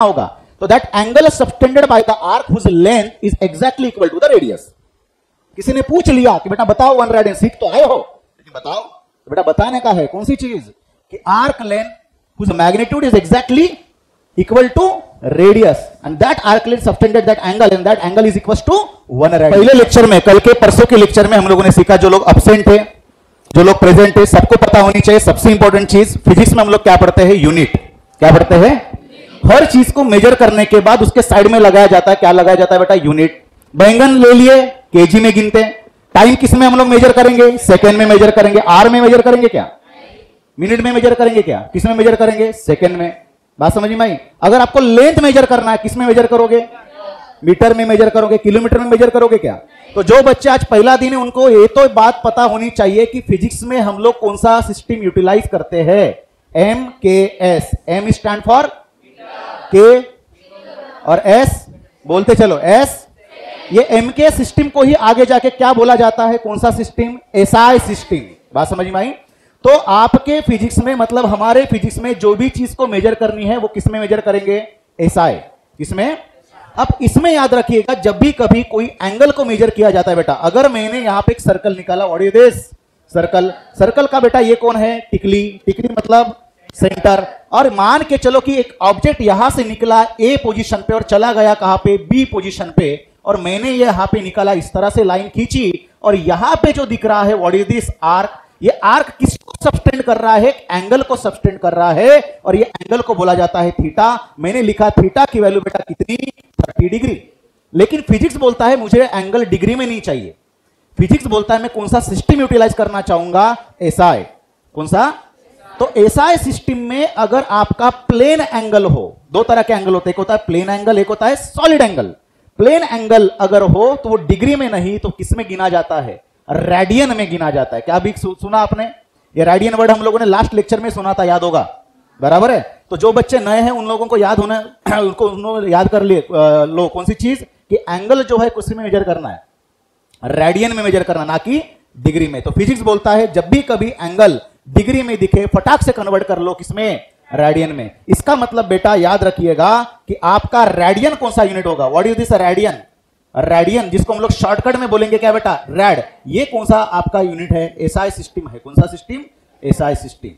होगा तो that angle subtended by the arc whose length is exactly equal to the radius. किसी ने पूछ लिया कि बेटा बताओ 1 रेडियन, सीख तो आए हो लेकिन बताओ, तो बेटा बताने का है कौन सी चीज कि arc length whose magnitude is exactly equal to radius and that arc length subtended that angle and that angle is equal to 1 radian. पहले लेक्चर में, कल के परसों के लेक्चर में हम लोगों ने सीखा, जो लोग एब्सेंट है जो लोग प्रेजेंट है सबको पता होनी चाहिए सबसे इंपॉर्टेंट चीज, फिजिक्स में हम लोग क्या पढ़ते हैं? यूनिट। क्या पढ़ते हैं? हर चीज को मेजर करने के बाद उसके साइड में लगाया जाता है, क्या लगाया जाता है बेटा? यूनिट। बैंगन ले लिए केजी में गिनते हैं, टाइम किस में हम लोग मेजर करेंगे? सेकंड में मेजर करेंगे। आर में मेजर करेंगे क्या? मिनट में मेजर करेंगे क्या? किस में मेजर करेंगे? सेकंड में। बात समझ में आई? अगर आपको लेंथ मेजर करना है किस में मेजर करोगे? मीटर में मेजर करोगे, किलोमीटर में मेजर करोगे क्या? तो जो बच्चे आज पहला दिन है उनको ये तो बात पता होनी चाहिए कि फिजिक्स में हम लोग कौन सा सिस्टम यूटिलाइज करते हैं? MKS। M stand for K और S, बोलते चलो S। ये MK सिस्टम को ही आगे जाके क्या बोला जाता है? कौन सा सिस्टम? SI system. बात समझ में आई? तो आपके फिजिक्स में, मतलब हमारे फिजिक्स में जो भी चीज को मेजर करनी है वो किस में मेजर करेंगे? SI। किसमें? अब इसमें याद रखिएगा, जब भी कभी कोई एंगल को मेजर किया जाता है बेटा, अगर मैंने यहां पे एक सर्कल निकाला, what is this? Circle. Circle का बेटा ये कौन है? टिकली। टिकली मतलब सेंटर। और मान के चलो कि एक ऑब्जेक्ट यहां से निकला ए पोजीशन पे और चला गया कहां पे? बी पोजीशन पे, और मैंने ये यहां पे निकाला, इस तरह से लाइन खींची, और यहां पे जो दिख रहा है व्हाट इज दिस? आर्क। ये आर्क किसको सबटेंड कर रहा है? एंगल को सबटेंड कर रहा है, और ये एंगल को बोला जाता है थीटा। मैंने लिखा थीटा की वैल्यू बेटा कितनी? 30 डिग्री। लेकिन फिजिक्स बोलता है मुझे एंगल डिग्री में नहीं चाहिए। फिजिक्स बोलता है मैं कौन सा सिस्टम यूटिलाइज करना चाहूंगा? SI। कौन सा? तो SI सिस्टम में अगर आपका प्लेन एंगल हो, दो तरह के एंगल होते हैं, एक होता है प्लेन एंगल, एक होता है सॉलिड एंगल। प्लेन एंगल अगर हो तो वो डिग्री में नहीं तो किस में गिना जाता है? रेडियन में गिना जाता है। क्या अभी सुना आपने? ये रेडियन वर्ड हम लोगों ने लास्ट लेक्चर में सुना था, याद होगा, बराबर है? तो जो बच्चे नए हैं उन लोगों को याद होना उनको याद कर लिए लो कौन सी चीज कि एंगल जो है किस में मेजर करना है? रेडियन में मेजर करना, ना कि डिग्री में। तो फिजिक्स बोलता है जब भी कभी एंगल डिग्री में दिखे फटाक से कन्वर्ट कर लो किसमें? रेडियन में। इसका मतलब बेटा याद रखिएगा कि आपका रेडियन कौन सा यूनिट होगा? What is this? Radian. Radian, जिसको हम लोग शॉर्टकट में बोलेंगे क्या बेटा? रेड। ये कौन सा आपका यूनिट है? SI सिस्टम है। कौन सा system? SI system.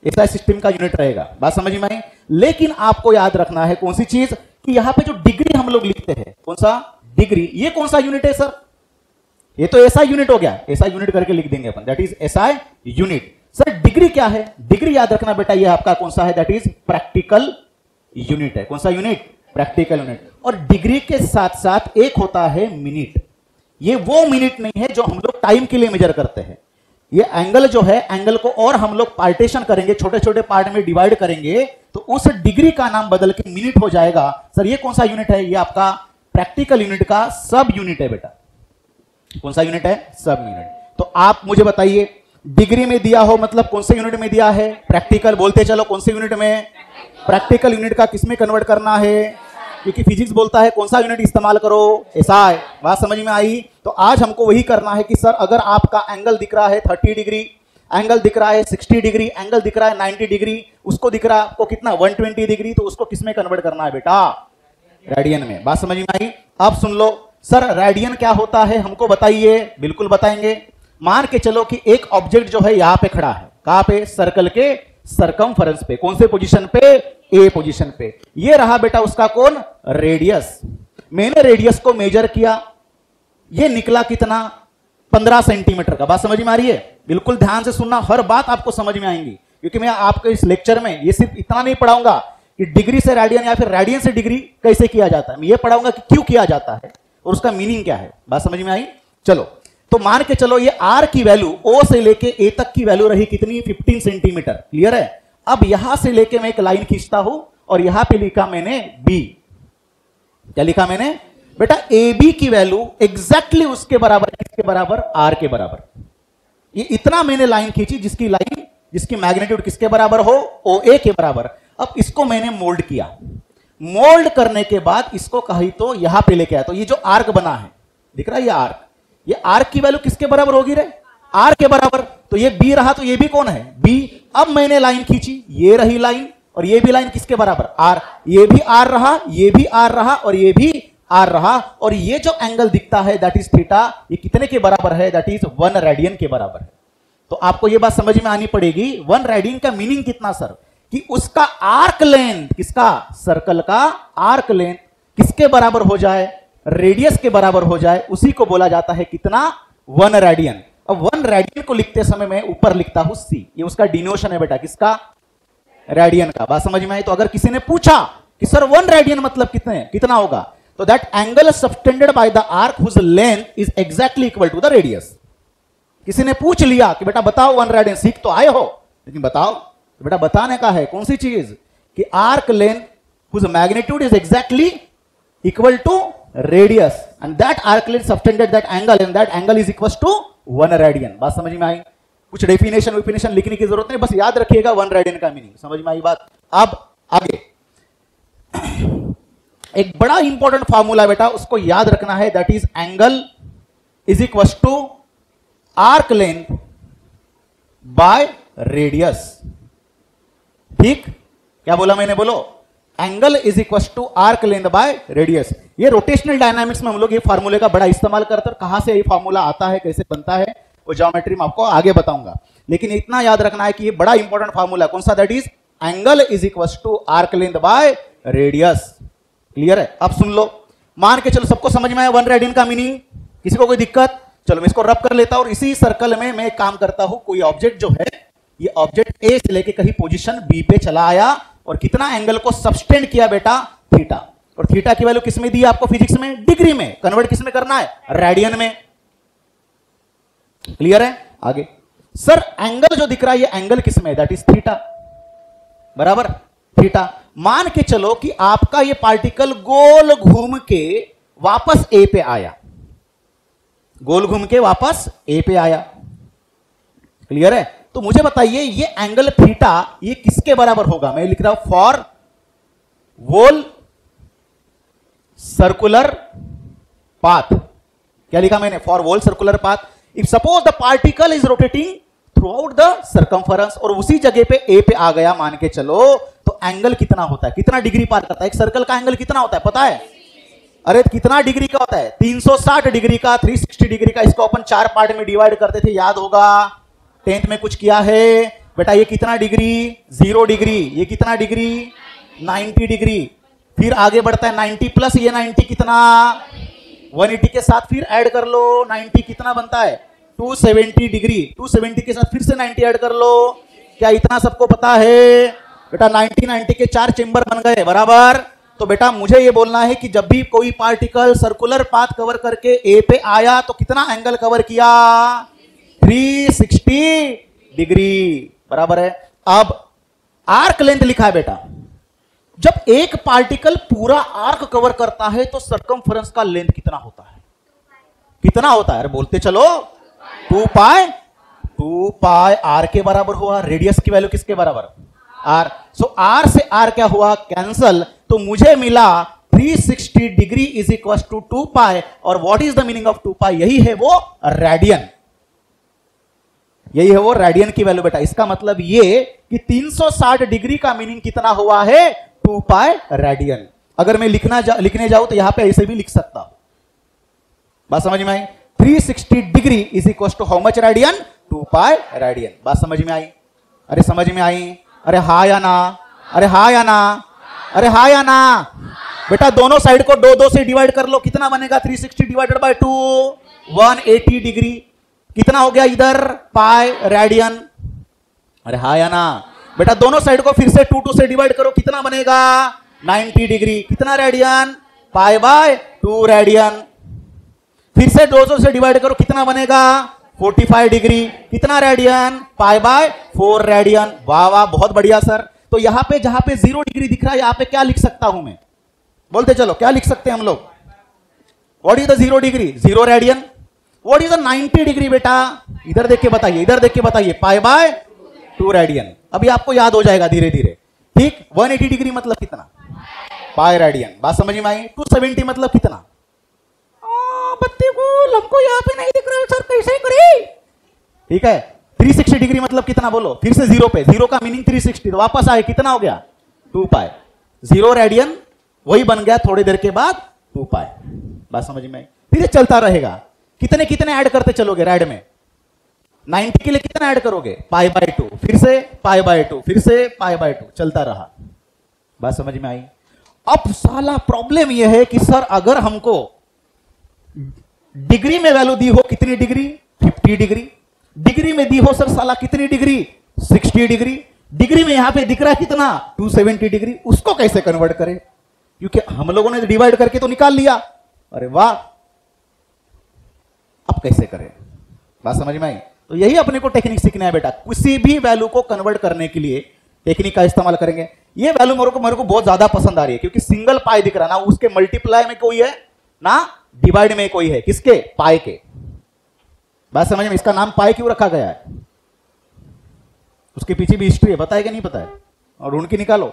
SI system का यूनिट रहेगा। बात समझ में आई? लेकिन आपको याद रखना है कौन सी चीज कि यहां पे जो डिग्री हम लोग लिखते हैं, कौन सा? डिग्री। ये कौन सा यूनिट है सर? ये तो SI यूनिट हो गया। SI यूनिट करके लिख देंगे अपन, that is SI unit. Sir degree क्या है? डिग्री याद रखना बेटा ये आपका कौन सा है? दैट इज प्रैक्टिकल यूनिट है। कौन सा यूनिट? Practical unit. और डिग्री के साथ साथ एक होता है मिनट। ये वो मिनट नहीं है जो हम लोग टाइम के लिए मेजर करते हैं। ये एंगल जो है, एंगल को और हम लोग पार्टीशन करेंगे, छोटे छोटे पार्ट में डिवाइड करेंगे, तो उस डिग्री का नाम बदल के मिनट हो जाएगा। सर ये कौन सा यूनिट है? ये आपका प्रैक्टिकल यूनिट का सब यूनिट है बेटा। कौन सा यूनिट है? सब यूनिट। तो आप मुझे बताइए, डिग्री में दिया हो मतलब कौन से यूनिट में दिया है? प्रैक्टिकल। बोलते चलो कौन से यूनिट में? प्रैक्टिकल यूनिट का किसमें कन्वर्ट करना है? क्योंकि फिजिक्स बोलता है कौन सा यूनिट इस्तेमाल करो? SI। बात समझ में आई? तो आज हमको वही करना है कि सर अगर आपका एंगल दिख रहा है 30 डिग्री, एंगल दिख रहा है 60 डिग्री, एंगल दिख रहा है 90 डिग्री, उसको दिख रहा है आपको कितना? 120 डिग्री, तो उसको किसमें कन्वर्ट करना है बेटा? रेडियन में। बात समझ में आई? अब सुन लो, सर रेडियन क्या होता है हमको बताइए। बिल्कुल बताएंगे। मान के चलो कि एक ऑब्जेक्ट जो है यहां पे खड़ा है, कहां पे? सर्कल के सरकमफेरेंस पे। कौन से पोजीशन पे? ए पोजीशन पे। ये रहा बेटा उसका कौन? रेडियस। मैंने रेडियस को मेजर किया, ये निकला कितना? 15 सेंटीमीटर का। बात समझ में आ रही है? बिल्कुल ध्यान से सुनना, हर बात आपको समझ में आएंगी, क्योंकि मैं आपको इस लेक्चर में ये सिर्फ इतना नहीं पढ़ाऊंगा कि डिग्री से रेडियन या फिर रेडियन से डिग्री कैसे किया जाता है, मैं ये पढ़ाऊंगा कि क्यों किया जाता है और उसका मीनिंग क्या है। बात समझ में आई? चलो, तो मान के चलो ये R की वैल्यू O से लेके A तक की वैल्यू रही कितनी? 15 सेंटीमीटर। क्लियर है? अब यहां से लेके मैं एक लाइन खींचता हूं और यहां पे लिखा मैंने B। क्या लिखा मैंने बेटा? AB की वैल्यू एग्जैक्टली उसके बराबर, किसके बराबर? R के बराबर। ये इतना मैंने लाइन खींची जिसकी मैग्नीट्यूड किसके बराबर हो? OA के बराबर। अब इसको मैंने मोल्ड किया। मोल्ड करने के बाद इसको कही तो यहां पे लेके आया, तो ये जो आर्क बना है दिख रहा है, ये आर्क, ये आर्क की वैल्यू किसके बराबर होगी रे? R के बराबर। तो ये B रहा, तो ये भी कौन है? B। अब मैंने लाइन खींची, ये रही लाइन, और ये भी लाइन किसके बराबर, आर, ये भी आर रहा, ये भी आर रहा, और ये भी आर रहा, और ये जो एंगल दिखता है दैट इज थीटा, ये कितने के बराबर है, दैट इज 1 रेडियन के बराबर है। तो आपको ये बात समझ में आनी पड़ेगी 1 रेडियन का मीनिंग कितना सर, कि उसका आर्क लेंथ, किसका, सर्कल का आर्क लेंथ किसके बराबर हो जाए, रेडियस के बराबर हो जाए, उसी को बोला जाता है कितना, 1 रेडियन। अब 1 रेडियन को लिखते समय मैं ऊपर लिखता हूं सी, ये उसका डिनोशन है बेटा, किसका, रेडियन का। बात समझ में आई। तो अगर किसी ने पूछा कि सर 1 रेडियन मतलब कितना होगा, तो that angle subtended by the arc whose length is exactly equal to the radius. किसी ने पूछ लिया कि बेटा बताओ 1 रेडियन, सीख तो आए हो, लेकिन बताओ, तो बेटा बताने का है कौन सी चीज, कि arc length whose magnitude is exactly equal to radius, and that arc length subtended that angle, and that angle is equal to 1 radian. बात समझ में आई। कुछ डेफिनेशन लिखने की जरूरत नहीं, बस याद रखिएगा 1 रेडियन का मीनिंग। समझ में आई बात। अब आगे एक बड़ा इंपॉर्टेंट फार्मूला बेटा, उसको याद रखना है, that is angle is equal to arc length by radius. ठीक, क्या बोला मैंने, बोलो, angle is equal to arc length by radius. ये रोटेशनल डायनामिक्स में हम लोग ये फार्मूले का बड़ा इस्तेमाल करते हैं, कहां से ये फार्मूला आता है, कैसे बनता है, वो ज्योमेट्री में आपको आगे बताऊंगा। लेकिन इतना याद रखना है कि ये बड़ा इंपॉर्टेंट फार्मूला कौन सा, that is angle is equal to arc length by radius. Clear है। अब सुन लो, मान के चलो सबको समझ में आया 1 रेडियन का मीनिंग, किसी को कोई दिक्कत, चलो मैं इसको रब कर लेता हूं, और इसी सर्कल में मैं काम करता हूं। कोई ऑब्जेक्ट जो है, ये ऑब्जेक्ट ए से लेके कहीं पोजीशन बी पे चला आया, और कितना एंगल को सबटेंड किया बेटा, थीटा। और थीटा की वैल्यू किसमें दी आपको, फिजिक्स में, डिग्री में, कन्वर्ट किसमें करना है, रेडियन में। क्लियर है। आगे सर एंगल जो दिख रहा है, ये एंगल किसमें, दैट इज थीटा, बराबर, थीटा। मान के चलो कि आपका ये पार्टिकल गोल घूम के वापस ए पे आया, गोल घूम के वापस ए पे आया। क्लियर है। तो मुझे बताइए ये एंगल थीटा ये किसके बराबर होगा, मैं लिख रहा हूं फॉर वोल सर्कुलर पाथ। क्या लिखा मैंने, for whole circular path. If suppose the particle is rotating throughout the circumference, और उसी जगह पे ए पे आ गया मान के चलो, तो एंगल कितना होता है, कितना डिग्री पार करता है, एक सर्कल का एंगल कितना होता है पता है, अरे कितना डिग्री का होता है, 360 डिग्री का, 360 डिग्री का। इसको अपन 4 पार्ट में डिवाइड करते थे, याद होगा 10th में कुछ किया है बेटा। ये कितना डिग्री, 0 डिग्री, ये कितना डिग्री, 90 डिग्री। फिर आगे बढ़ता है 90 प्लस ये 90 कितना, 180 के साथ फिर ऐड कर लो, 90 कितना बनता है, 270 डिग्री। 270 के साथ फिर से 90 ऐड कर लो। क्या इतना सबको पता है बेटा, 90 के 4 चेंबर बन गए, बराबर। तो बेटा मुझे ये बोलना है कि जब भी कोई पार्टिकल सर्कुलर पाथ कवर करके ए पे आया, तो कितना एंगल कवर किया, 360 डिग्री, बराबर है। अब आर्क लेंथ लिखा है बेटा, जब एक पार्टिकल पूरा आर्क कवर करता है तो सर्कमफरेंस का लेंथ कितना होता है, कितना होता है, अरे बोलते चलो, 2 पाई आर के बराबर हुआ। रेडियस की वैल्यू किसके बराबर, आर। सो आर से आर क्या हुआ, कैंसल। तो मुझे मिला 360 डिग्री इज इक्वल टू 2 पाई। और what is the meaning of 2 पाई, यही है वो रेडियन, यही है वो रेडियन की वैल्यू बेटा। इसका मतलब ये कि 360 डिग्री का मीनिंग कितना हुआ है, 2 पाई रेडियन। अगर मैं लिखने जाऊं तो यहां पे ऐसे भी लिख सकता हूं। बात समझ में आई। 360 degree is equal to how much radian, 2 pi radian. बात समझ में आई, अरे समझ में आई, अरे हा या ना, अरे हा या ना, अरे हा या ना। बेटा दोनों साइड को 2 से डिवाइड कर लो, कितना बनेगा, 360 डिवाइडेड बाय 2, 180 डिग्री। कितना हो गया इधर, पाई रेडियन। अरे हा या ना। बेटा दोनों साइड को फिर से 2 से डिवाइड करो, कितना बनेगा, 90 डिग्री। कितना रेडियन, पाई बाय 2 रेडियन। फिर से 200 से डिवाइड करो, कितना बनेगा, 45 डिग्री। कितना रेडियन, पाई बाय 4 रेडियन। वाह वाह, बहुत बढ़िया सर। तो यहां पे जहां पे 0 डिग्री दिख रहा है, यहां पे क्या लिख सकता हूं मैं, बोलते चलो क्या लिख सकते हैं हम लोग। What is the 0 degree, 0 radian. What is the 90 degree बेटा, इधर देख के बताइए, इधर देख के बताइए, पाई बाय 2 रेडियन। अभी आपको याद हो जाएगा धीरे धीरे। ठीक, 180 डिग्री मतलब कितना, पाई रेडियन। बात समझ में आई। 270 मतलब कितना, बत्ती को हमको यहाँ पे नहीं दिख रहा है सर, कैसे करें। ठीक है, 360 डिग्री मतलब कितना बोलो, फिर से 0 पे, 0 का मीनिंग 360, तो वापस आए, कितना हो गया, 2 पाई। 0 रेडियन वही बन गया थोड़ी देर के बाद 2 पाई। बात समझ में आई? फिर ये चलता रहेगा। कितने कितने ऐड करते चलोगे रैड में? 90 के लिए कितना ऐड करोगे? पाई बाय 2, फिर से पाई बाय 2, फिर से पाई बाय 2, चलता रहा। बात समझ में आई? अब साला प्रॉब्लम यह है कि सर अगर हमको डिग्री में वैल्यू दी हो, कितनी डिग्री? 50 डिग्री। डिग्री में दी हो सर साला कितनी डिग्री? 60 डिग्री। डिग्री में यहां पे दिख रहा है कितना? 270 डिग्री। उसको कैसे कन्वर्ट करें? क्योंकि हम लोगों ने डिवाइड करके तो निकाल लिया। अरे वाह, अब कैसे करें? बात समझ में आई? तो यही अपने को टेक्निक सीखना है बेटा। किसी भी वैल्यू को कन्वर्ट करने के लिए टेक्निक का इस्तेमाल करेंगे। ये वैल्यू मेरे को बहुत ज्यादा पसंद आ रही है क्योंकि सिंगल पाई दिख रहा ना, उसके मल्टीप्लाई में कोई है ना डिवाइड में कोई है। किसके? पाई के। बात समझ में? इसका नाम पाई क्यों रखा गया है? उसके पीछे भी हिस्ट्री है, पता है कि नहीं पता है? और ढूंढ के निकालो।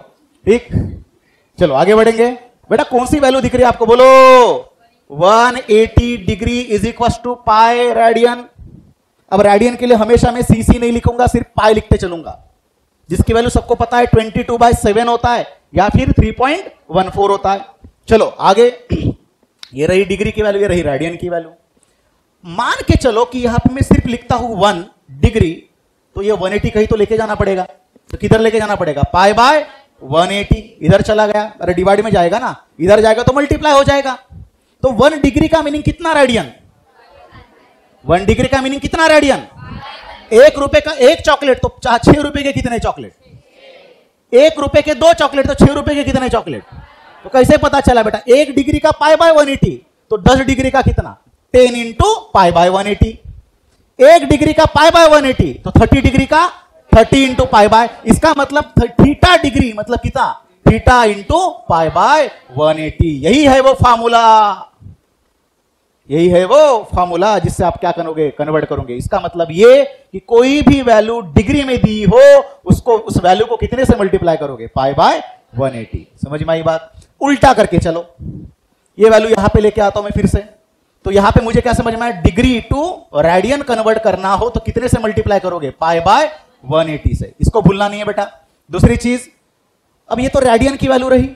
ठीक, चलो आगे बढ़ेंगे। बेटा कौन सी वैल्यू दिख रही है आपको? बोलो। 180 degree is equal to pi radian. अब रेडियन के लिए हमेशा मैं सीसी नहीं लिखूंगा, सिर्फ पाई लिखते चलूंगा, जिसकी वैल्यू सबको पता है 22/7 होता है या फिर 3.14 होता है। चलो आगे। ये रही डिग्री की वैल्यू, ये रही रेडियन की वैल्यू। मान के चलो कि यहां पे मैं सिर्फ लिखता हूं 1 डिग्री, तो ये 180 कहीं तो लेके जाना पड़ेगा। तो किधर लेके जाना पड़ेगा? Pi by 180। इधर चला गया, अरे डिवाइड में जाएगा ना, इधर जाएगा तो मल्टीप्लाई हो जाएगा। तो 1 डिग्री का मीनिंग कितना रेडियन? 1 डिग्री का मीनिंग कितना रेडियन? 1 रुपए का 1 चॉकलेट तो 6 रुपए के कितने चॉकलेट? 1 रुपए के 2 चॉकलेट तो 6 रुपए के कितने चॉकलेट? तो कैसे पता चला बेटा? 1 डिग्री का पाई बाय 180 तो 10 डिग्री का कितना? 10 इंटू पाई बाय 180। 1 डिग्री का पाई बाय 180 तो 30 डिग्री का 30 इंटू पाई बाय। इसका मतलब थीटा डिग्री मतलब कितना? Theta into pi by 180। यही है वो फार्मूला, यही है वो फार्मूला जिससे आप क्या करोगे? कन्वर्ट करोगे। इसका मतलब ये कि कोई भी वैल्यू डिग्री में दी हो, उसको उस वैल्यू को कितने से मल्टीप्लाई करोगे? Pi by 180। समझ में आई बात? उल्टा करके चलो, ये वैल्यू यहां पे लेके आता हूं मैं फिर से। तो यहां पे मुझे क्या समझ में आया? डिग्री टू रेडियन कन्वर्ट करना हो तो कितने से मल्टीप्लाई करोगे? पाई बाय 180 से। इसको भूलना नहीं है बेटा। दूसरी चीज, अब ये तो रेडियन की वैल्यू रही,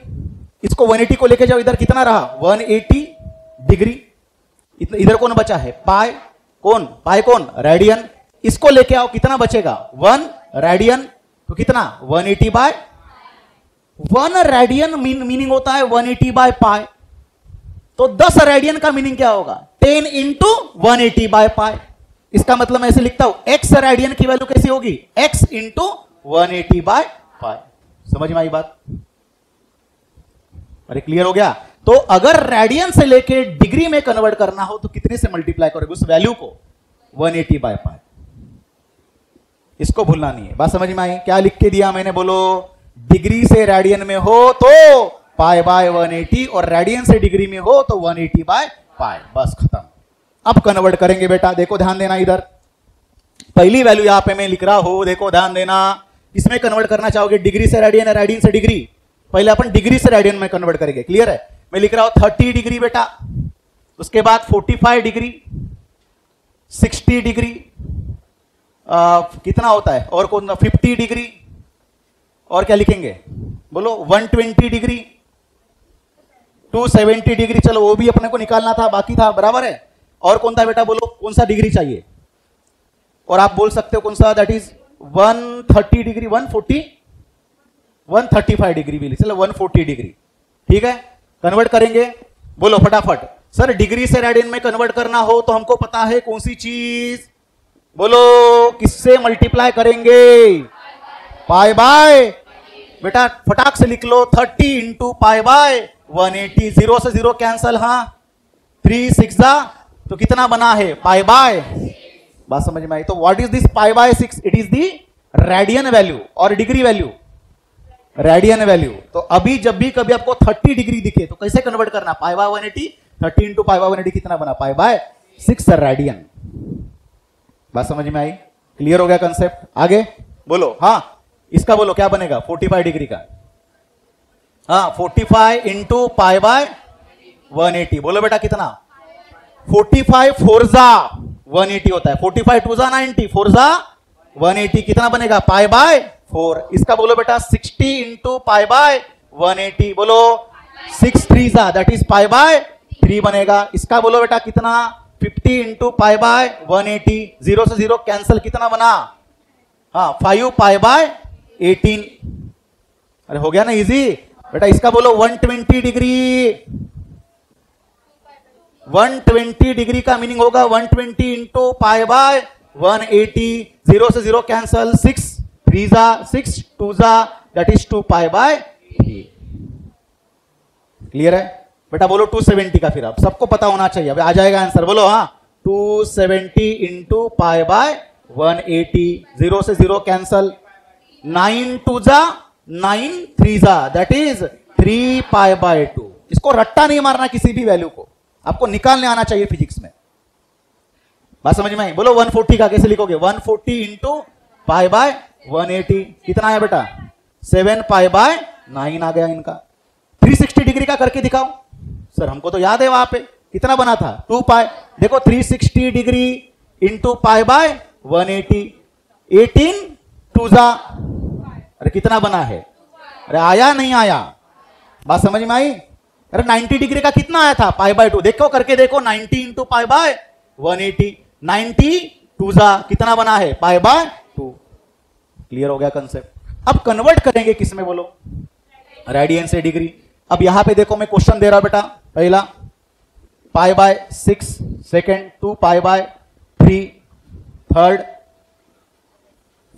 इसको 180 को लेके जाओ, इधर कितना रहा? 180 डिग्री। इधर कौन बचा है? पाई। कौन? पाई कौन? रेडियन। इसको लेके आओ, कितना बचेगा? 1 रेडियन। तो कितना? 180 बाय 1 रेडियन मीनिंग होता है 180 बाय पाई। तो 10 रेडियन का मीनिंग क्या होगा? 10 इंटू 180 बाय पाई। इसका मतलब मैं ऐसे लिखता हूं, x रेडियन की वैल्यू कैसी होगी? x इंटू 180 बाय पाई। समझ में आई बात? अरे क्लियर हो गया? तो अगर रेडियन से लेके डिग्री में कन्वर्ट करना हो तो कितने से मल्टीप्लाई करोगे उस वैल्यू को? 180 बाय पाई। इसको भूलना नहीं है। बात समझ में आई? क्या लिख के दिया मैंने? बोलो। डिग्री से रेडियन में हो तो पाई बाय 180 और रेडियन से डिग्री में हो तो 180 बाय पाई। बस खत्म। अब कन्वर्ट करेंगे बेटा। देखो ध्यान देना, इधर पहली वैल्यू यहां पे मैं लिख रहा हूं, देखो ध्यान देना। इसमें कन्वर्ट करना चाहोगे डिग्री से रेडियन है रेडियन से डिग्री, पहले अपन डिग्री से रेडियन में कन्वर्ट करेंगे। क्लियर है? मैं लिख रहा हूं 30 डिग्री बेटा, उसके बाद 45 डिग्री, 60 डिग्री, कितना होता है और कौन? 50 डिग्री, और क्या लिखेंगे? बोलो। 120 डिग्री, 270 डिग्री। चलो वो भी अपने को निकालना था, बाकी था, बराबर है। और कौन था बेटा? बोलो कौन सा डिग्री चाहिए? और आप बोल सकते हो कौन सा? दैट इज 130 डिग्री, 140, 135 डिग्री भी। चलो 140 डिग्री। ठीक है, कन्वर्ट करेंगे। बोलो फटाफट। सर डिग्री से रेडियन में कन्वर्ट करना हो तो हमको पता है कौन सी चीज? बोलो किससे मल्टीप्लाई करेंगे? Pi by. बेटा फटाक से लिख लो, 30 इंटू पाई बाय 180। 0 से 0 कैंसल। हाँ, 3 6 तो कितना बना है? Pi by. बात समझ में आई? तो what is this pi by 6? It is the radian value और डिग्री वैल्यू रेडियन वैल्यू। तो अभी जब भी कभी आपको 30 डिग्री दिखे तो कैसे कन्वर्ट करना? Pi by 180। 30 into pi by 180 कितना बना? Pi by 6 radian. बात समझ में आई? क्लियर हो गया कंसेप्ट? आगे बोलो। हाँ, इसका बोलो क्या बनेगा? 45 डिग्री का। हाँ, 45 इंटू पाई बाय 180। बोलो बेटा कितना? 45 4 जा 180 होता है। 45 2 जा 90, 4 जा 180, कितना बनेगा? Pi by 4। इसका बोलो बेटा 60 इंटू पाई बाय 180, बोलो 6 3 जा दैट इज पाई बाय 3 बनेगा। इसका बोलो बेटा कितना 50 इंटू पाई बाय 180, 0 से 0 कैंसिल, कितना बना, हाँ 5 पाई बाय 18। अरे हो गया ना इजी बेटा। इसका बोलो 120 डिग्री, 120 डिग्री का मीनिंग होगा 120 इंटू पाई बाय 180, 0 से 0 कैंसल, 6 3 जा 6 2 जा that is 2 pi by 3। Clear है बेटा? बोलो 270 का, फिर अब सबको पता होना चाहिए, अब आ जाएगा आंसर, बोलो हाँ 270 इंटू पाई बाय 180, 0 से 0 कैंसल, 9 2 जा 9 3 जा दैट इज 3 पाई बाय 2। इसको रट्टा नहीं मारना, किसी भी वैल्यू को आपको निकालने आना चाहिए फिजिक्स में। बात समझ में आई? बोलो 140 का कैसे लिखोगे, 140 इंटू पाई बाय 180, कितना आया बेटा 7 पाई बाय 9 आ गया इनका। 360 डिग्री का करके दिखाओ सर, हमको तो याद है वहां पे कितना बना था 2 पाई। देखो 360 डिग्री इंटू पाई बाय 180, 18 2 जा, अरे कितना बना है, अरे आया नहीं आया, बात समझ में आई? अरे 90 डिग्री का कितना आया था पाई बाय 2, देखो करके देखो 90 इंटू पाई बाय 180, 90 2 जा कितना बना है पाई बाय 2। क्लियर हो गया कंसेप्ट? अब कन्वर्ट करेंगे किस में बोलो, रेडियन से डिग्री। अब यहां पे देखो मैं क्वेश्चन दे रहा हूं बेटा, पहला pi by 6, second 2 pi by 3, third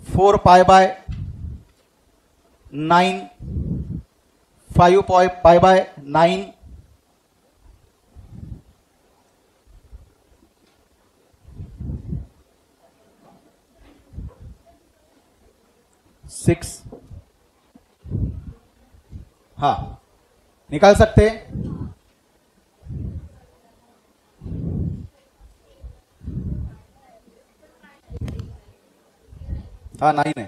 4 pi by 9, 5 pi by 9, 6, हाँ निकाल सकते हैं। हाँ 9 है।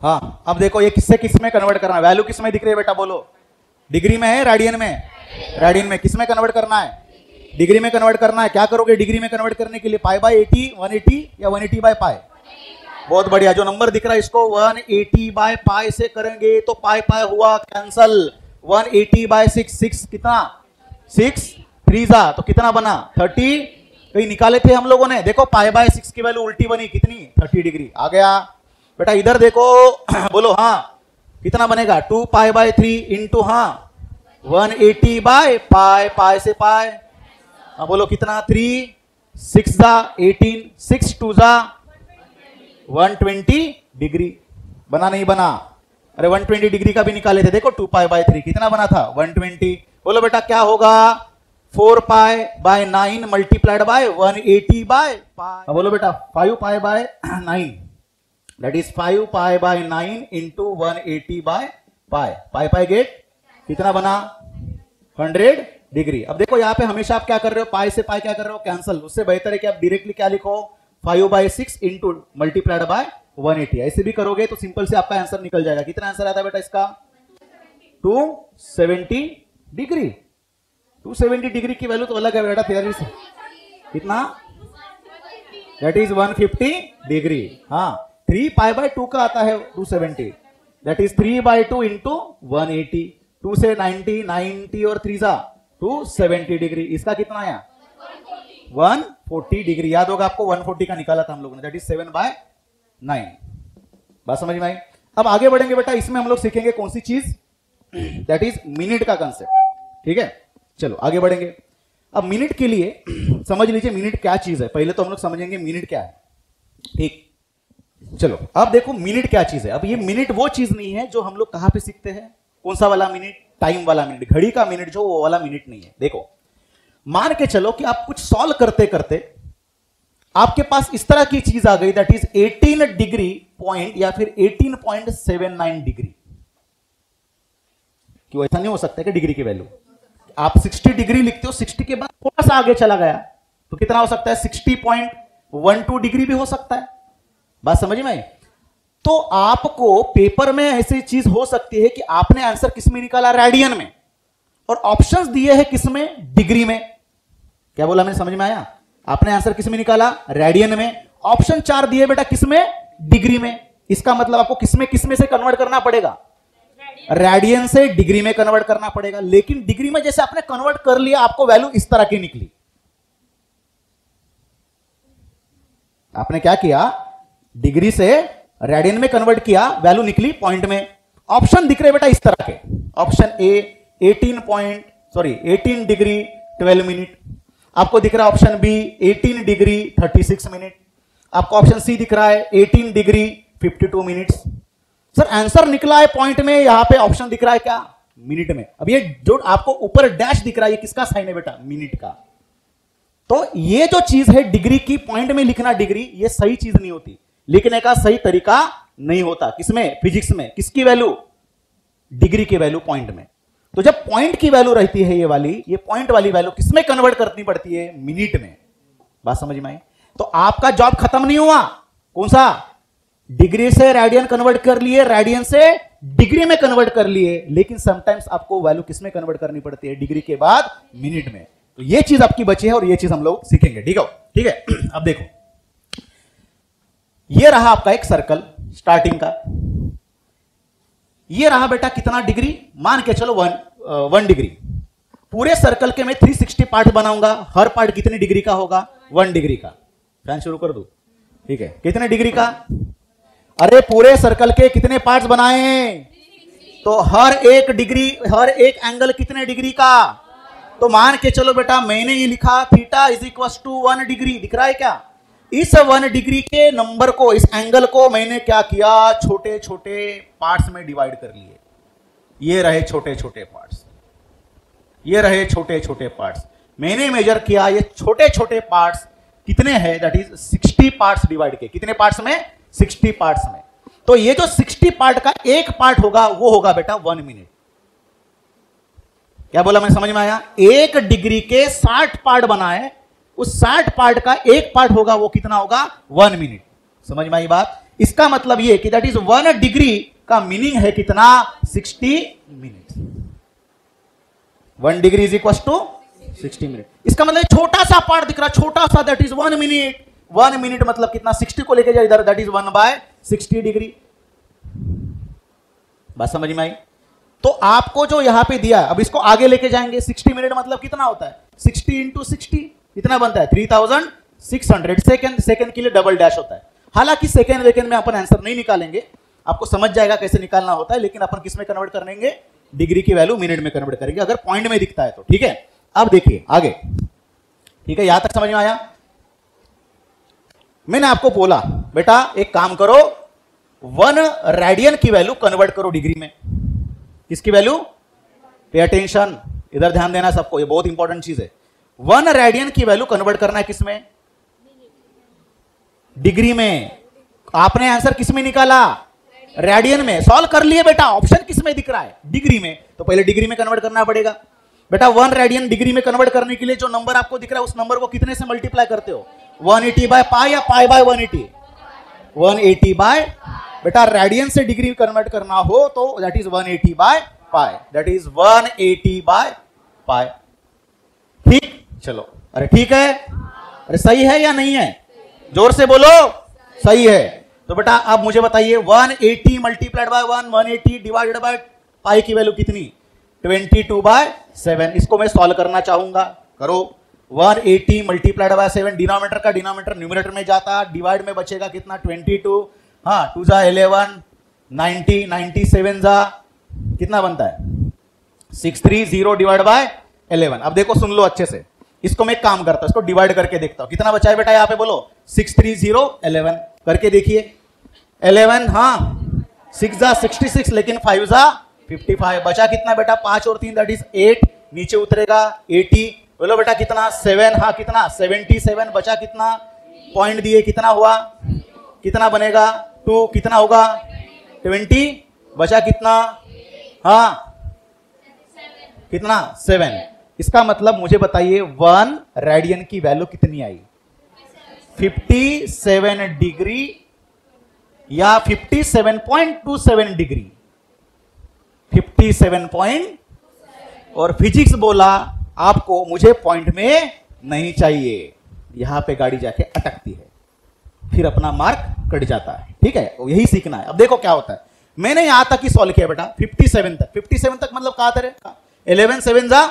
हाँ अब देखो ये किससे किस में कन्वर्ट करना है, वैल्यू किस में दिख रही है बेटा बोलो, डिग्री में है रेडियन में, रेडियन में किस में कन्वर्ट करना है, डिग्री में कन्वर्ट करना है। क्या करोगे डिग्री में कन्वर्ट करने के लिए, पाई बाय 80 180 या 180 बाय पाई, बहुत बढ़िया। जो नंबर दिख रहा है इसको 180 बाय पाई से करेंगे तो पाई पाई हुआ कैंसल, 180 बाय 6 6 कितना 6 3 जा तो कितना बना 30, कहीं निकाले थे हम लोगों ने, देखो पाई बाय 6 की वैल्यू उल्टी बनी कितनी 30 डिग्री आ गया बेटा। इधर देखो बोलो हाँ कितना बनेगा 2 पाई बाय 3 इंटू हाँ 180 बाय पाई, पाई से पाई, हाँ बोलो कितना 3 6 जा 18, 6 2 जा 120 डिग्री, बना नहीं बना, अरे 120 डिग्री का भी निकाले थे, देखो 2 पाई बाय 3 कितना बना था 120। बोलो बेटा क्या होगा 4 pi by 9 multiplied by 180 by pi, बोलो बेटा 5 pi by 9 that is 5 pi by 9 into 180 by pi, pi pi get कितना बना 100 डिग्री। अब देखो यहाँ पे हमेशा आप क्या कर रहे हो, पाई से पाई क्या कर रहे हो कैंसल, उससे बेहतर है कि आप डायरेक्टली क्या लिखो 5 बाय 6 इंटू मल्टीप्लाइड बाय 180, ऐसे भी करोगे तो सिंपल से आपका आंसर निकल जाएगा। कितना आंसर आता है बेटा इसका 270 डिग्री। 270 डिग्री की वैल्यू तो अलग है बेटा थियरी से, कितना दैट इज 150 डिग्री। हाँ 3 पाई बाय 2 का आता है 270 दैट इज 3 बाय 2 इंटू 180, 2 से 90 90 और 3 जा 270 डिग्री। इसका कितना आया 140 डिग्री, याद होगा आपको 140 का निकाला था हम लोगों ने, दैट इज 7 बाय 9। बात समझ में आई? अब आगे बढ़ेंगे बेटा, इसमें हम लोग सीखेंगे कौन सी चीज, दैट इज मिनट का कंसेप्ट। ठीक है चलो आगे बढ़ेंगे। अब मिनट के लिए समझ लीजिए मिनट क्या चीज है, पहले तो हम लोग समझेंगे मिनट क्या है। ठीक चलो अब देखो मिनट क्या चीज है। अब ये मिनट वो चीज नहीं है जो हम लोग कहां पे सीखते हैं, कौन सा वाला मिनट, टाइम वाला मिनट, घड़ी का मिनट जो वो वाला मिनट नहीं है। देखो मान के चलो कि आप कुछ सॉल्व करते करते आपके पास इस तरह की चीज आ गई दैट इज 18 डिग्री पॉइंट या फिर 18.79 डिग्री। क्यों ऐसा नहीं हो सकता कि डिग्री की वैल्यू आप 60 डिग्री लिखते हो, 60 के बाद थोड़ा सा आगे चला गया तो कितना हो सकता है 60.12 डिग्री भी हो सकता है। बात समझ में आई? तो आपको पेपर में ऐसी चीज हो सकती है कि आपने आंसर किस में निकाला रेडियन में, और ऑप्शंस दिए हैं किस में डिग्री में। क्या बोला मैंने, समझ में आया? आपने आंसर किस में निकाला? रेडियन में। ऑप्शन 4 दिए बेटा किस में? डिग्री में। इसका मतलब आपको किस में से कन्वर्ट करना पड़ेगा? रेडियन से डिग्री में कन्वर्ट करना पड़ेगा। लेकिन डिग्री में जैसे आपने कन्वर्ट कर लिया, आपको वैल्यू इस तरह की निकली। आपने क्या किया? डिग्री से रेडियन में कन्वर्ट किया, वैल्यू निकली पॉइंट में। ऑप्शन दिख रहे बेटा इस तरह के। ऑप्शन ए 18 डिग्री 12 मिनट, आपको दिख रहा है ऑप्शन बी 18 डिग्री 36 मिनट, आपको ऑप्शन सी दिख रहा है 18 डिग्री 52 मिनट्स। सर आंसर निकला है पॉइंट में, यहां पे ऑप्शन दिख रहा है क्या? मिनट में। अब ये जो आपको ऊपर डैश दिख रहा है, ये किसका साइन है बेटा? मिनट का। तो ये जो चीज है डिग्री की, पॉइंट में लिखना डिग्री, ये सही चीज नहीं होती, लिखने का सही तरीका नहीं होता। किसमें? फिजिक्स में। किसकी वैल्यू? डिग्री की वैल्यू पॉइंट में। तो जब पॉइंट की वैल्यू रहती है ये वाली, ये पॉइंट वाली वैल्यू किसमें कन्वर्ट करनी पड़ती है? मिनट में। बात समझ में आई? तो आपका जॉब खत्म नहीं हुआ। कौन सा? डिग्री से रेडियन कन्वर्ट कर लिए, रेडियन से डिग्री में कन्वर्ट कर लिए, लेकिन समटाइम्स आपको वैल्यू किसमें कन्वर्ट करनी पड़ती है? डिग्री के बाद मिनट में। तो ये चीज आपकी बची है और ये चीज हम लोग सीखेंगे। ठीक है, ठीक है। अब देखो, ये रहा आपका एक सर्कल स्टार्टिंग का। ये रहा बेटा कितना डिग्री? मान के चलो 1 डिग्री। पूरे सर्कल के मैं 360 पार्ट बनाऊंगा। हर पार्ट कितनी डिग्री का होगा? 1 डिग्री का। फैन शुरू कर दूं? ठीक है। कितने डिग्री का? अरे पूरे सर्कल के कितने पार्ट्स बनाए? तो हर एक डिग्री, हर एक एंगल कितने डिग्री का? तो मान के चलो बेटा, मैंने ये लिखा theta is equal to 1 degree. दिख रहा है क्या? इस 1 डिग्री के नंबर को, इस एंगल को मैंने क्या किया? छोटे छोटे पार्ट्स में डिवाइड कर लिए। ये रहे छोटे छोटे पार्ट्स, ये रहे छोटे छोटे पार्ट्स। मैंने मेजर किया ये छोटे छोटे पार्ट्स कितने हैं? दैट इज 60 पार्ट्स डिवाइड किए। कितने पार्ट्स में? 60 पार्ट्स में। तो ये जो 60 पार्ट का एक पार्ट होगा वो होगा बेटा 1 मिनट। क्या बोला मैं? समझ में आया? 1 डिग्री के 60 पार्ट बनाए, उस 60 पार्ट का एक पार्ट होगा वो कितना होगा? 1 मिनट। समझ में आई बात? इसका मतलब ये कि दैट इज 1 डिग्री का मीनिंग है कितना? 60 minute. 1 degree is equal to 60 minute. इसका मतलब छोटा सा पार्ट दिख रहा, छोटा सा, दैट इज 1 मिनट। 1 मिनट मतलब कितना? 60 को लेके जाए इधर, दैट इज 1/60 डिग्री। बात समझ में आई? तो आपको जो यहां पे दिया है, अब इसको आगे लेके जाएंगे। 60 मिनट मतलब कितना होता है? 60 इंटू 60 कितना बनता है? 3600 सेकेंड। सेकेंड के लिए डबल डैश होता है। हालांकि सेकेंड वेकेंड में अपन आंसर नहीं निकालेंगे, आपको समझ जाएगा कैसे निकालना होता है, लेकिन अपन किस में कन्वर्ट करेंगे? डिग्री की वैल्यू मिनट में कन्वर्ट करेंगे, अगर पॉइंट में दिखता है तो। ठीक है, अब देखिए आगे। ठीक है, यहां तक समझ में आया? मैंने आपको बोला बेटा एक काम करो, 1 रेडियन की वैल्यू कन्वर्ट करो डिग्री में। किसकी वैल्यू? पे अटेंशन, इधर ध्यान देना सबको, ये बहुत इंपॉर्टेंट चीज है। 1 रेडियन की वैल्यू कन्वर्ट करना है किसमें? डिग्री में। आपने आंसर किसमें निकाला? रेडियन में। सॉल्व कर लिए बेटा। ऑप्शन किसमें दिख रहा है? डिग्री में। तो पहले डिग्री में कन्वर्ट करना पड़ेगा बेटा। 1 रेडियन डिग्री में कन्वर्ट करने के लिए जो नंबर आपको दिख रहा है, उस नंबर को कितने से मल्टीप्लाई करते हो? 180 बाय पाई या पाई बाय 180? 180 बाय, बेटा रेडियन से डिग्री कन्वर्ट करना हो तो that is 180 by pi, that is 180 by पाई। ठीक, चलो। अरे ठीक है, अरे सही है या नहीं है? जोर से बोलो, सही है। तो बेटा अब मुझे बताइए 180 multiplied by 180 divided by pi की वैल्यू कितनी? 22/7। इसको मैं सॉल्व करना चाहूंगा, करो। 180 मल्टीप्लाइड बाय 7, डिनोमिनेटर का डिनोमिनेटर न्यूमरेटर में जाता, डिवाइड में बचेगा कितना? 22। हाँ, 2 जा 11, 90, 97 जा कितना बनता है? 630 डिवाइड बाय 11। अब देखो सुन लो अच्छे से, इसको मैं काम करता हूं, इसको डिवाइड करके देखता हूं कितना बचा है बेटा। यहां पे बोलो 630 11 करके देखिए। 11, हाँ 6 जा 66, लेकिन 5 जा 55। बचा कितना बेटा? 5 और 3 दैट इज 8। नीचे उतरेगा 80। बोलो बेटा कितना? 7। हाँ कितना? 77। बचा कितना? पॉइंट दिए, कितना हुआ? कितना बनेगा? 2। कितना होगा? 20। बचा कितना? हाँ कितना? 7। इसका मतलब मुझे बताइए 1 रेडियन की वैल्यू कितनी आई? 57 डिग्री या 57.27 डिग्री? 57 पॉइंट। और फिजिक्स बोला आपको मुझे पॉइंट में नहीं चाहिए, यहां पे गाड़ी जाके अटकती है, फिर अपना मार्क कट जाता है। ठीक है, तो यही सीखना है। अब देखो क्या होता है, मैंने यहां तक ही सॉल्व किया बेटा 57 तक। 57 तक मतलब कहा था 11 7 जा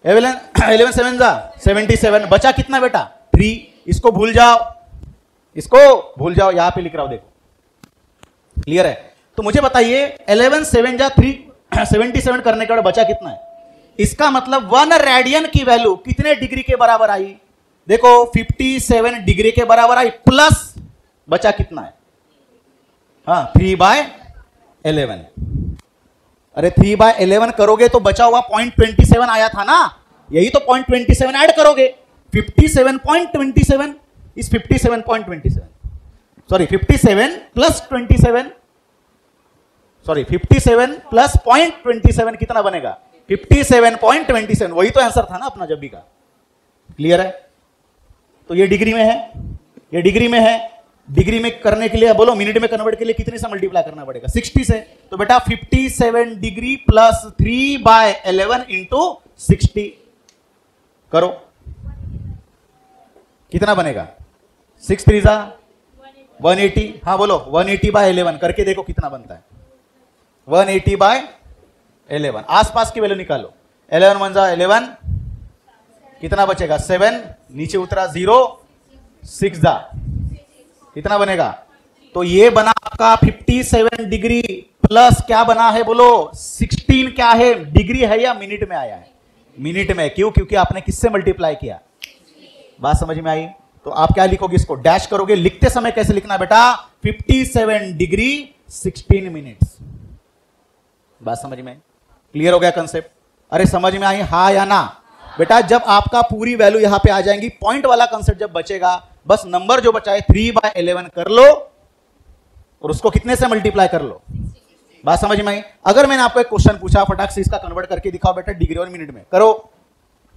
11 7 जा 77, बचा कितना बेटा 3। इसको भूल जाओ, इसको भूल जाओ, यहां पे लिख रहा हूं देखो, क्लियर है। तो मुझे बताइए 11 7 जा 3 77 करने के बाद बचा कितना है। इसका मतलब 1 रेडियन की वैल्यू कितने डिग्री के बराबर आई, देखो 57 डिग्री के बराबर आई, प्लस बचा कितना है, हाँ 3/11। अरे 3/11 करोगे तो बचा हुआ 0.27 आया था ना, यही तो 0.27 ऐड करोगे। 57.27 इस 57.27 सॉरी 57 प्लस 27 सॉरी 57 प्लस 0.27 कितना बनेगा 57.27, वही तो आंसर था ना अपना जब भी का। क्लियर है। तो ये डिग्री में है, ये डिग्री में है। डिग्री में करने के लिए बोलो मिनट में कन्वर्ट के लिए कितने से मल्टीप्लाई करना पड़ेगा 60 से। तो बेटा 57 डिग्री प्लस 3/11 इंटू 60 करो, कितना बनेगा 6 3 जा 180। हाँ बोलो 180/11 करके देखो कितना बनता है 180/11। आसपास की वैल्यू निकालो, 11 1 जा 11, कितना बचेगा 7, नीचे उतरा 0, 6 जा कितना बनेगा। तो ये बना आपका 57 डिग्री प्लस क्या बना है बोलो 16, क्या है डिग्री है या मिनट में आया है, मिनट में। क्यों, क्योंकि आपने किससे मल्टीप्लाई किया, बात समझ में आई। तो आप क्या लिखोगे, इसको डैश करोगे। लिखते समय कैसे लिखना बेटा 57 डिग्री 16 मिनट्स। बात समझ में, क्लियर हो गया कंसेप्ट। अरे समझ में आई हाँ या ना बेटा। जब आपका पूरी वैल्यू यहां पे आ जाएंगी, पॉइंट वाला कंसेप्ट जब बचेगा, बस नंबर जो बचा है 3/11 कर लो और उसको कितने से मल्टीप्लाई कर लो। बात समझ में आई। अगर मैंने आपको एक क्वेश्चन पूछा फटाक से इसका कन्वर्ट करके दिखाओ बेटा डिग्री और मिनट में, करो।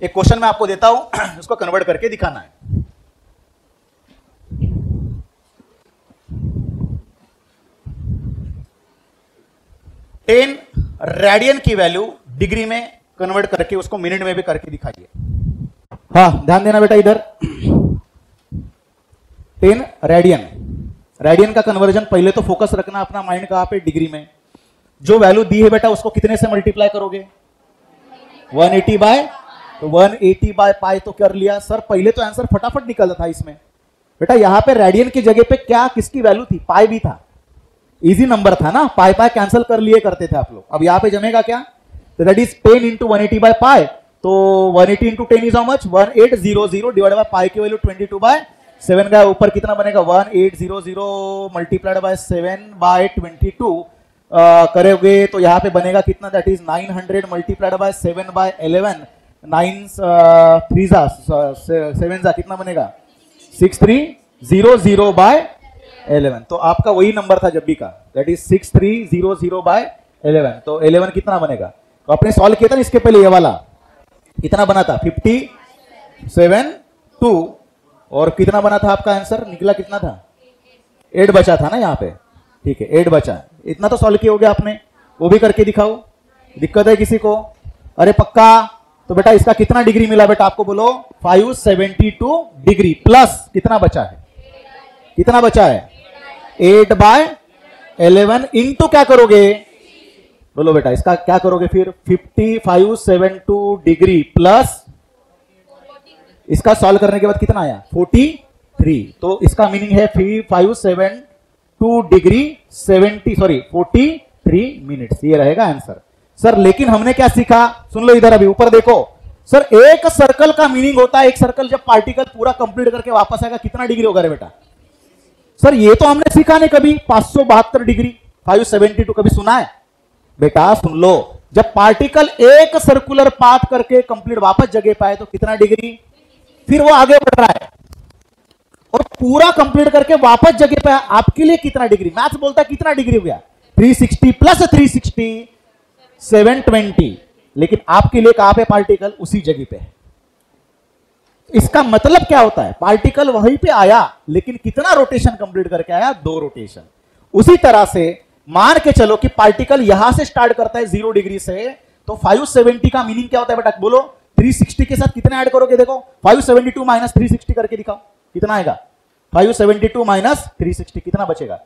एक क्वेश्चन मैं आपको देता हूं, उसको कन्वर्ट करके दिखाना है। टेन रेडियन की वैल्यू डिग्री में कन्वर्ट करके उसको मिनट में भी करके दिखाइए। हाँ ध्यान देना बेटा इधर 10 रेडियन, रेडियन का कन्वर्जन पहले तो फोकस रखना अपना माइंड कहां पे डिग्री में। जो वैल्यू दी है बेटा उसको कितने से मल्टीप्लाई करोगे 180 बाय, तो 180 बाय पाई तो कर लिया सर। पहले तो आंसर फटाफट निकलता था इसमें बेटा। यहां पे रेडियन की जगह पे क्या किसकी वैल्यू थी, पाई भी था, इजी नंबर था ना, पाई पाई कैंसिल कर लिए करते थे आप लोग। अब यहां पे जमेगा क्या, तो दैट इज 10 इंटू 180 बाय पाई। तो 180 into 10 is how much 1800 divide by pi की वैल्यू 22/7 का ऊपर कितना बनेगा 1800 मल्टीप्लाइड बाय 7/22 करोगे तो यहां पे बनेगा कितना, दैट इज 900 मल्टीप्लाइड बाय 7/11, 9 3 जा 7 जा कितना बनेगा 6300/11। तो आपका वही नंबर था जब भी का, दैट इज 6300/11। तो 11 कितना बनेगा, तो आपने सॉल्व किया था ना इसके पहले ये वाला, कितना बना था 57 और कितना बना था आपका आंसर निकला कितना था 8 बचा था ना यहाँ पे। ठीक है 8 बचा, इतना तो सॉल्व किया हो गया आपने, वो भी करके दिखाओ। दिक्कत है किसी को, अरे पक्का। तो बेटा इसका कितना डिग्री मिला बेटा आपको बोलो 572 डिग्री प्लस कितना बचा है, कितना बचा है 8/11 इंटू क्या करोगे बोलो बेटा, इसका क्या करोगे फिर 572 डिग्री प्लस इसका सॉल्व करने के बाद कितना आया 43। तो इसका मीनिंग है 572 डिग्री 43 मिनट्स, ये रहेगा आंसर सर। लेकिन हमने क्या सीखा, सुन लो इधर, अभी ऊपर देखो सर। एक सर्कल का मीनिंग होता है, एक सर्कल जब पार्टिकल पूरा कंप्लीट करके वापस आएगा कितना डिग्री होगा रे बेटा सर, ये तो हमने सीखा नहीं कभी। 572 डिग्री 572 कभी सुना है बेटा, सुन लो। जब पार्टिकल एक सर्कुलर पाथ करके कंप्लीट वापस जगह पाए तो कितना डिग्री, फिर वो आगे बढ़ रहा है और पूरा कंप्लीट करके वापस जगह पे आपके लिए कितना डिग्री, मैथ्स बोलता है कितना डिग्री हो गया 360 प्लस 360 720। लेकिन आपके लिए कहां पे पार्टिकल उसी जगह पे है। इसका मतलब क्या होता है, पार्टिकल वहीं पे आया लेकिन कितना रोटेशन कंप्लीट करके आया 2 रोटेशन। उसी तरह से मान के चलो कि पार्टिकल यहां से स्टार्ट करता है 0 डिग्री से, तो 570 का मीनिंग क्या होता है बेटा बोलो 360 के साथ कितने ऐड करोगे? देखो 572 माइनस 360 करके दिखाओ कितना आएगा। 572 माइनस 360 कितना बचेगा?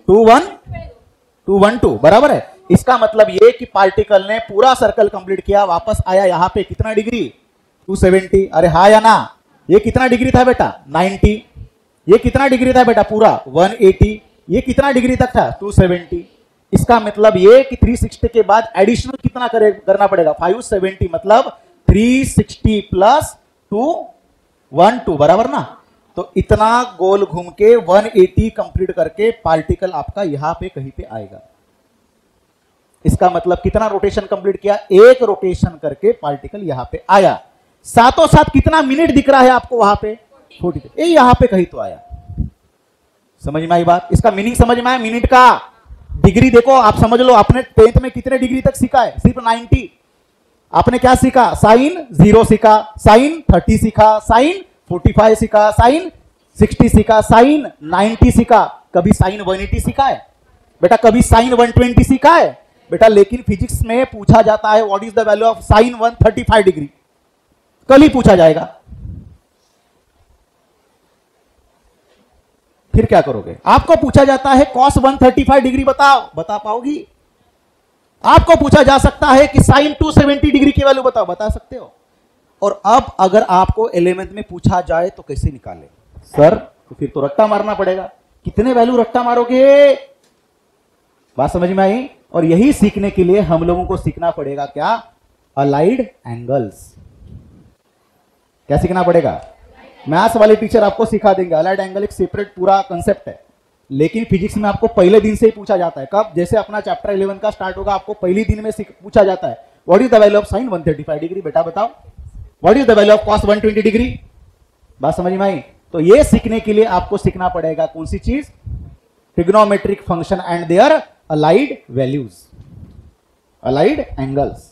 212 बराबर है। इसका मतलब ये कि पार्टिकल ने पूरा सर्कल कंप्लीट किया, वापस आया यहां पे कितना डिग्री? 270। अरे हाँ या ना? ये कितना डिग्री था बेटा? 90। ये कितना डिग्री था बेटा? पूरा 180। ये कितना डिग्री तक था? 270। इसका मतलब ये कि 360 के बाद एडिशनल कितना करना पड़ेगा? 570 मतलब 360 प्लस 212 बराबर ना? तो इतना गोल घूम के 180 कंप्लीट करके पार्टिकल आपका यहां पे कहीं पे आएगा। इसका मतलब कितना रोटेशन कंप्लीट किया? एक रोटेशन करके पार्टिकल यहां पे आया। साथों साथ कितना मिनट दिख रहा है आपको वहां पे? 40। ये यहां पे कहीं तो आया। समझ में आई बात? इसका मीनिंग समझ में आया? मिनट का डिग्री देखो आप समझ लो। आपने 10th में कितने डिग्री तक सीखा है? सिर्फ 90। आपने क्या सीखा? साइन 0 सीखा, साइन 30 सीखा, साइन 45 सीखा, साइन 60 सीखा, साइन 90 सीखा। कभी साइन 180 सीखा है बेटा? कभी साइन 120 सीखा है बेटा? लेकिन फिजिक्स में पूछा जाता है what is the value of sine 135 degree. कल ही पूछा जाएगा। फिर क्या करोगे? आपको पूछा जाता है कॉस 135 डिग्री बताओ, बता पाओगी? आपको पूछा जा सकता है कि साइन 270 डिग्री की वैल्यू बताओ, बता सकते हो? और अब अगर आपको 11th में पूछा जाए तो कैसे निकाले? सर तो फिर तो रट्टा मारना पड़ेगा। कितने वैल्यू रट्टा मारोगे? बात समझ में आई? और यही सीखने के लिए हम लोगों को सीखना पड़ेगा क्या? Allied angles. क्या सीखना पड़ेगा? मैथ्स वाले टीचर आपको सिखा देंगे। अलाइड एंगल एक सेपरेट पूरा कंसेप्ट है, लेकिन फिजिक्स में आपको पहले दिन से ही पूछा जाता है। कब? जैसे अपना चैप्टर 11 का स्टार्ट होगा, आपको पहले दिन में पूछा जाता है what is the value of sine 135 degree. बेटा बताओ what is the value of cos 120 degree. बात समझ में आई? तो ये सीखने के लिए आपको सीखना पड़ेगा कौन सी चीज? Trigonometric function and their allied values, allied angles.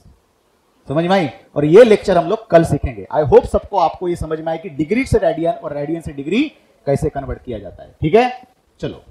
समझ में आई? और ये लेक्चर हम लोग कल सीखेंगे। आई होप सबको आपको ये समझ में आए कि डिग्री से रेडियन और रेडियन से डिग्री कैसे कन्वर्ट किया जाता है। ठीक है, चलो।